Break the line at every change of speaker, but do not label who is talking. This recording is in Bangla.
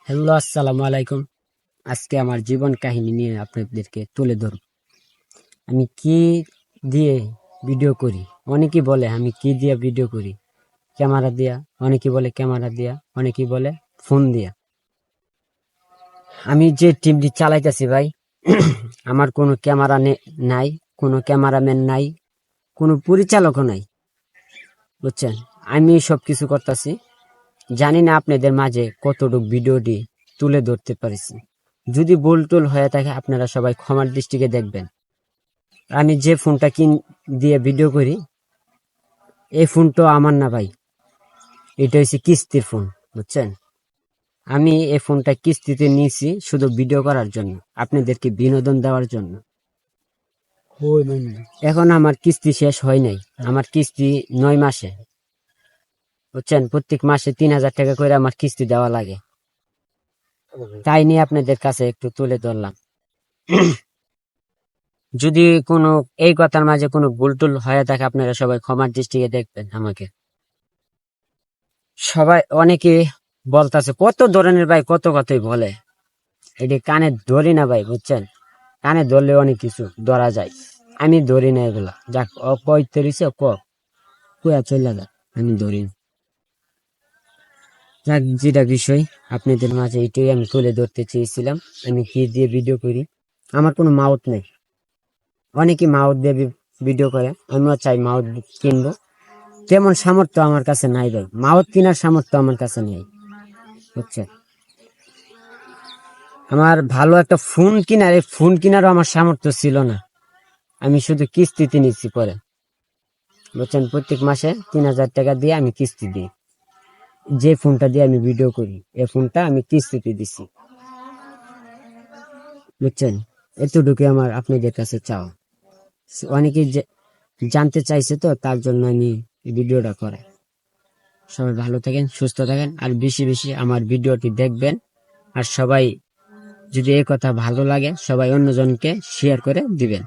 হ্যালো, আসসালামু আলাইকুম। আজকে আমার জীবন কাহিনী নিয়ে আপনাদেরকে তুলে ধরব। আমি কি দিয়ে ভিডিও করি। অনেকেই বলে আমি কি দিয়ে ভিডিও করি, ক্যামেরা দিয়া। অনেকেই বলে ক্যামেরা দিয়া, অনেকেই বলে ফোন দিয়া। আমি যে টিমটি চালাইতেছি ভাই, আমার কোনো ক্যামেরা নাই, কোনো ক্যামেরাম্যান নাই, কোনো পরিচালকও নাই, বুঝছেন। আমি সবকিছু করতেছি। জানি না আপনাদের মাঝে কতটুকু ভিডিওটি তুলে ধরতে পারছি। যদি ভুল টুল হয়ে থাকে আপনারা সবাই ক্ষমার দৃষ্টিতে দেখবেন। আমি যে ফোনটা দিয়ে ভিডিও করি, এই ফোনটা আমার না ভাই, এটা হচ্ছে কিস্তির ফোন, বুঝছেন। আমি এই ফোনটা কিস্তিতে নিয়েছি শুধু ভিডিও করার জন্য, আপনাদেরকে বিনোদন দেওয়ার জন্য। এখন আমার কিস্তি শেষ হয় নাই, আমার কিস্তি 9 মাসে, বুঝছেন। প্রত্যেক মাসে 3,000 টাকা করে আমার কিস্তি দেওয়া লাগে। তাই নিয়ে আপনাদের কাছে একটু তুলে ধরলাম। যদি কোনো এই কথার মাঝে কোনো ভুল টুল হয়ে থাকে আপনারা সবাই ক্ষমার দৃষ্টিতে দেখবেন আমাকে। সবাই অনেকে বলতেছে কত ধরনের ভাই, কত কথাই বলে, এটি কানে ধরি না ভাই, বুঝছেন। কানে ধরলে অনেক কিছু ধরা যায়, আমি ধরি না এগুলা। যাক, ও কইতে রইছে কুয়া চলে যাক, আমি ধরি না। যাক, যেটা বিষয় আপনাদের মাঝে এটাই আমি তুলে ধরতে চেয়েছিলাম। আমি কি দিয়ে ভিডিও করি, আমার কোনো মাউথ নেই। অনেকে মাউথ দিয়ে ভিডিও করে, আমিও চাই মাউথ কিনবো। তেমন সামর্থ্য আমার কাছে নাই ভাই, মাউথ কেনার সামর্থ্য আমার কাছে নেই, বুঝছেন। আমার ভালো একটা ফোন কেনার, এই ফোন কেনারও আমার সামর্থ্য ছিল না। আমি শুধু কিস্তিতে নিচ্ছি পরে, বুঝছেন। প্রত্যেক মাসে 3,000 টাকা দিয়ে আমি কিস্তি দিই। যে ফোনটা দিয়ে আমি ভিডিও করি, এই ফোনটা আমি কিস্তিতে দিছি, বুঝছেন। এতটুকু আমার আপনাদের কাছে চাও। অনেকে জানতে চাইছে, তো তার জন্য আমি এই ভিডিওটা করা। সবাই ভালো থাকেন, সুস্থ থাকেন, আর বেশি বেশি আমার ভিডিওটি দেখবেন। আর সবাই, যদি এই কথা ভালো লাগে, সবাই অন্যজনকে শেয়ার করে দিবেন।